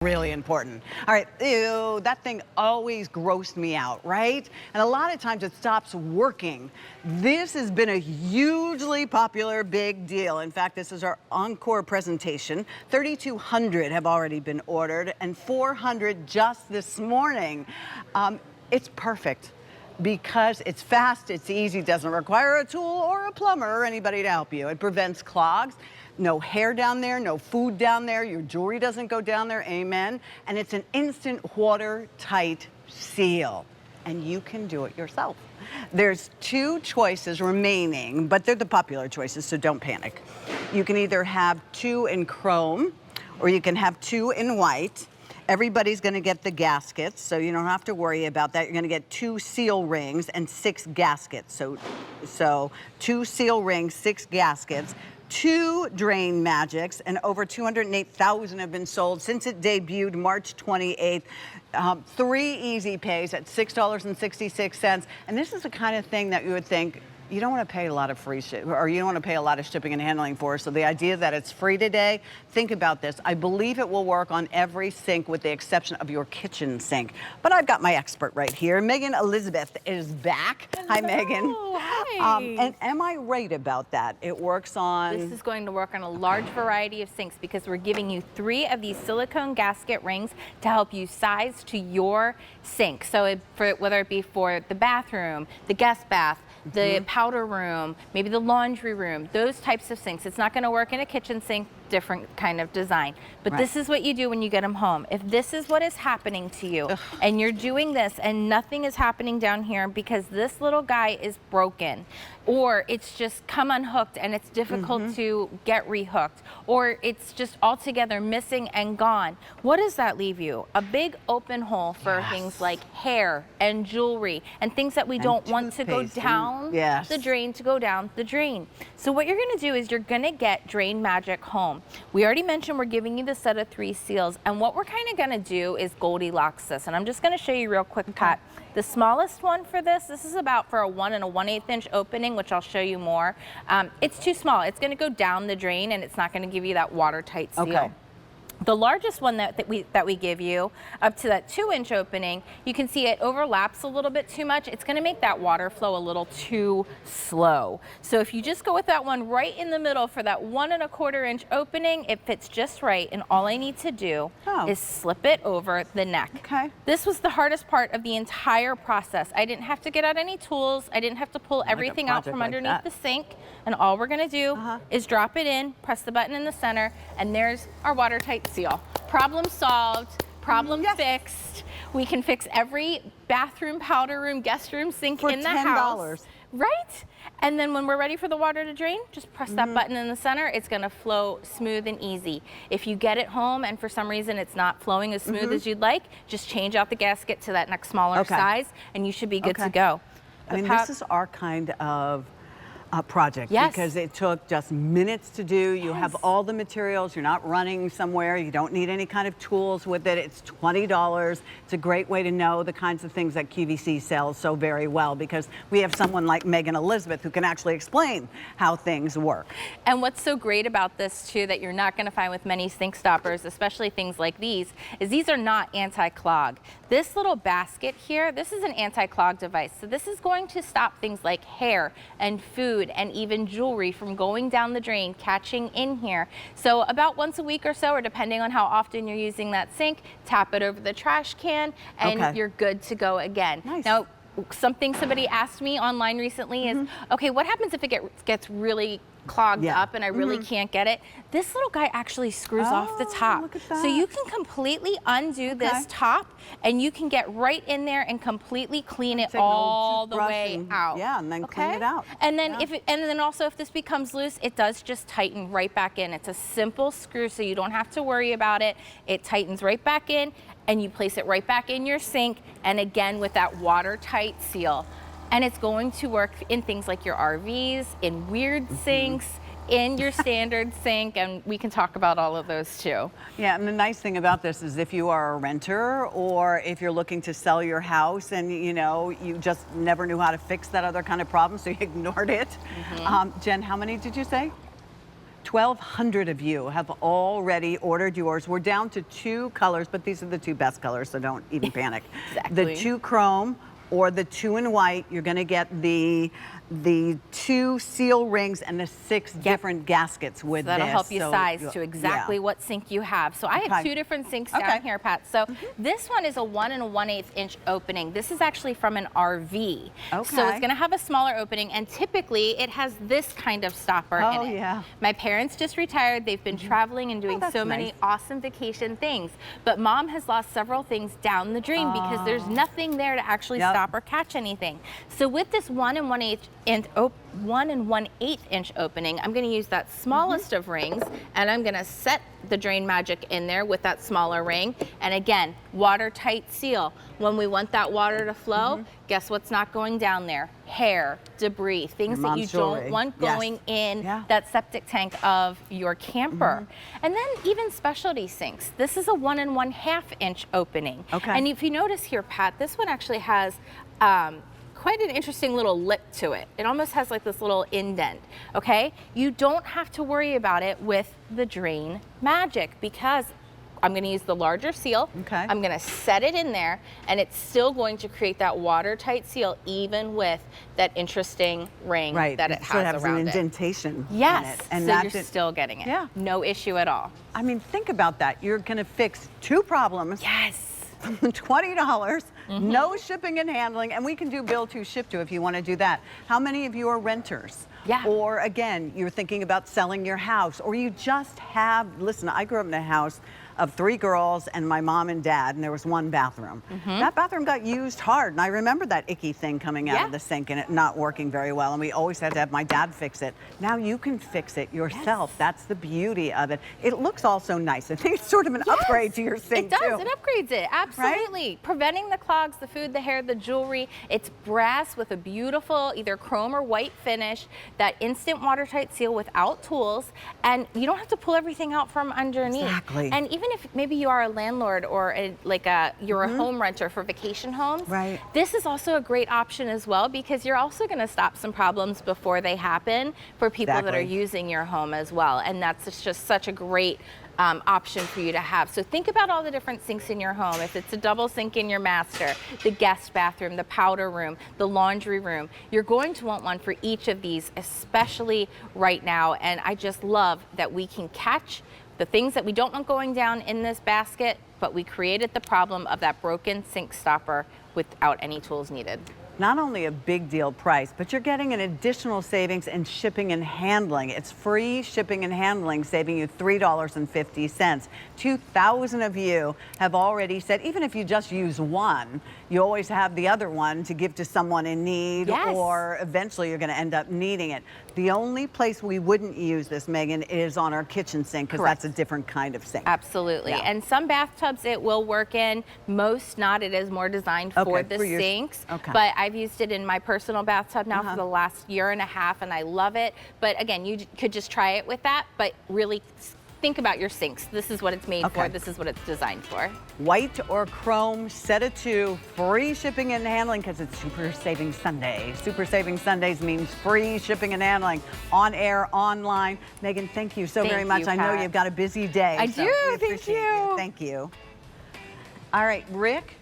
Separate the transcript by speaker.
Speaker 1: Really important. All right, ew, that thing always grossed me out, right? And a lot of times it stops working. This has been a hugely popular big deal. In fact, this is our encore presentation. 3,200 have already been ordered and 400 just this morning. It's perfect because it's fast, it's easy, doesn't require a tool or a plumber or anybody to help you. It prevents clogs. No hair down there, no food down there, your jewelry doesn't go down there, amen. And it's an instant watertight seal. And you can do it yourself. There's two choices remaining, but they're the popular choices, so don't panic. You can either have two in chrome, or you can have two in white. Everybody's gonna get the gaskets, so you don't have to worry about that. You're gonna get 2 seal rings and 6 gaskets. So 2 seal rings, 6 gaskets. 2 drain magics, and over 208,000 have been sold since it debuted March 28th. 3 easy pays at $6.66. And this is the kind of thing that you would think you don't want to pay a lot of free ship, or you don't want to pay a lot of shipping and handling for. So the idea that it's free today, think about this. I believe it will work on every sink with the exception of your kitchen sink. But I've got my expert right here. Megan Elizabeth is back.
Speaker 2: Hello.
Speaker 1: Hi, Megan.
Speaker 2: Hi.
Speaker 1: And am I right about that? It works on...
Speaker 2: This is going to work on a large variety of sinks because we're giving you 3 of these silicone gasket rings to help you size to your sink. So whether it be for the bathroom, the guest bath, the powder room, maybe the laundry room, those types of sinks. It's not going to work in a kitchen sink, different kind of design. But this is what you do when you get them home. If this is what is happening to you and you're doing this and nothing is happening down here because this little guy is broken, or it's just come unhooked and it's difficult to get rehooked, or it's just altogether missing and gone, what does that leave you? A big open hole for things like hair and jewelry and things that we don't want to go down the drain, to go down the drain. So what you're going to do is you're going to get Drain Magic home. We already mentioned we're giving you the set of 3 seals, and what we're kind of going to do is Goldilocks this, and I'm just going to show you real quick, Pat. The smallest one for this is about for a 1 1/8 inch opening, which I'll show you more. It's too small. It's going to go down the drain, and it's not going to give you that watertight seal. The largest one that we give you, up to that 2-inch opening, you can see it overlaps a little bit too much. It's going to make that water flow a little too slow. So if you just go with that one right in the middle for that 1 1/4 inch opening, it fits just right. And all I need to do is slip it over the neck. This was the hardest part of the entire process. I didn't have to get out any tools. I didn't have to pull everything out from underneath the sink. And all we're going to do is drop it in, press the button in the center, and there's our watertight seal. Problem solved, problem fixed. We can fix every bathroom, powder room, guest room sink in the house. Right? And then when we're ready for the water to drain, just press that button in the center. It's going to flow smooth and easy. If you get it home and for some reason it's not flowing as smooth as you'd like, just change out the gasket to that next smaller size and you should be good to go.
Speaker 1: I mean, this is our kind of project because it took just minutes to do. You have all the materials. You're not running somewhere. You don't need any kind of tools with it. It's $20. It's a great way to know the kinds of things that QVC sells so very well because we have someone like Megan Elizabeth who can actually explain how things work.
Speaker 2: And what's so great about this too that you're not going to find with many sink stoppers, especially things like these, is these are not anti-clog. This little basket here, this is an anti-clog device. So this is going to stop things like hair and food and even jewelry from going down the drain, catching in here. So about once a week or so, or depending on how often you're using that sink, tap it over the trash can and you're good to go again. Now, something somebody asked me online recently is, okay, what happens if it gets really clogged up and I really can't get it? This little guy actually screws off the top.
Speaker 1: Look at that.
Speaker 2: So you can completely undo this top and you can get right in there and completely clean it all the way out.
Speaker 1: And then clean it out.
Speaker 2: And then and then also if this becomes loose, it does just tighten right back in. It's a simple screw so you don't have to worry about it. It tightens right back in and you place it right back in your sink, and again with that watertight seal. And it's going to work in things like your RVs, in weird sinks, in your standard sink, and we can talk about all of those too.
Speaker 1: Yeah, and the nice thing about this is if you are a renter or if you're looking to sell your house and you know, you just never knew how to fix that other kind of problem, so you ignored it. Jen, how many did you say? 1,200 of you have already ordered yours. We're down to 2 colors, but these are the 2 best colors, so don't even panic.
Speaker 2: Exactly.
Speaker 1: The 2 chrome or the 2 in white. You're going to get the 2 seal rings and the 6 different gaskets with
Speaker 2: so that'll
Speaker 1: this.
Speaker 2: help you size to exactly
Speaker 1: yeah.
Speaker 2: what sink you have. So I have 2 different sinks down here, Pat. So this one is a 1 1/8 inch opening. This is actually from an RV. So it's going to have a smaller opening, and typically it has this kind of stopper in it.
Speaker 1: Yeah.
Speaker 2: My parents just retired. They've been traveling and doing so many awesome vacation things. But Mom has lost several things down the drain because there's nothing there to actually stop or catch anything. So with this 1 1/8 inch opening, I'm going to use that smallest of rings, and I'm going to set the Drain Magic in there with that smaller ring. And again, watertight seal. When we want that water to flow, guess what's not going down there? Hair, debris, things that you don't want going in that septic tank of your camper. And then even specialty sinks. This is a 1 1/2 inch opening. And if you notice here, Pat, this one actually has quite an interesting little lip to it. It almost has like this little indent, okay? You don't have to worry about it with the Drain Magic because I'm gonna use the larger seal. I'm gonna set it in there, and it's still going to create that watertight seal even with that interesting ring that it has around
Speaker 1: an indentation
Speaker 2: it. Yes,
Speaker 1: in it. And
Speaker 2: so you're still getting it. No issue at all.
Speaker 1: I mean, think about that. You're gonna fix 2 problems. $20, no shipping and handling, and we can do bill to ship to if you want to do that. How many of you are renters? Or again, you're thinking about selling your house, or you just have, listen, I grew up in a house of 3 girls and my mom and dad, and there was 1 bathroom. That bathroom got used hard, and I remember that icky thing coming out of the sink and it not working very well, and we always had to have my dad fix it. Now you can fix it yourself. That's the beauty of it. It looks also nice. I think it's sort of an upgrade to your sink,
Speaker 2: It does.
Speaker 1: too.
Speaker 2: It upgrades it. Absolutely. Preventing the clogs, the food, the hair, the jewelry. It's brass with a beautiful either chrome or white finish, that instant watertight seal without tools, and you don't have to pull everything out from underneath. And even if maybe you are a landlord or you're a home renter for vacation homes, this is also a great option as well, because you're also going to stop some problems before they happen for people that are using your home as well. And that's just such a great option for you to have. So think about all the different sinks in your home. If it's a double sink in your master, the guest bathroom, the powder room, the laundry room, you're going to want one for each of these, especially right now. And I just love that we can catch the things that we don't want going down in this basket, but we created the problem of that broken sink stopper without any tools needed.
Speaker 1: Not only a big deal price, but you're getting an additional savings in shipping and handling. It's free shipping and handling, saving you $3.50. 2,000 of you have already said, even if you just use one, you always have the other one to give to someone in need, or eventually you're going to end up needing it. The only place we wouldn't use this, Megan, is on our kitchen sink, because that's a different kind of sink.
Speaker 2: Absolutely. And some bathtubs it will work in, most not. It is more designed for the sinks. But I've used it in my personal bathtub now for the last 1.5 years, and I love it. But again, you could just try it with that, but really think about your sinks. This is what it's made for. This is what it's designed for.
Speaker 1: White or chrome, set of 2, free shipping and handling, because it's Super Saving Sunday. Super Saving Sundays means free shipping and handling, on air, online. Megan, thank you so very much. I know you've got a busy day.
Speaker 2: I do. Thank you.
Speaker 1: Thank you. All right, Rick.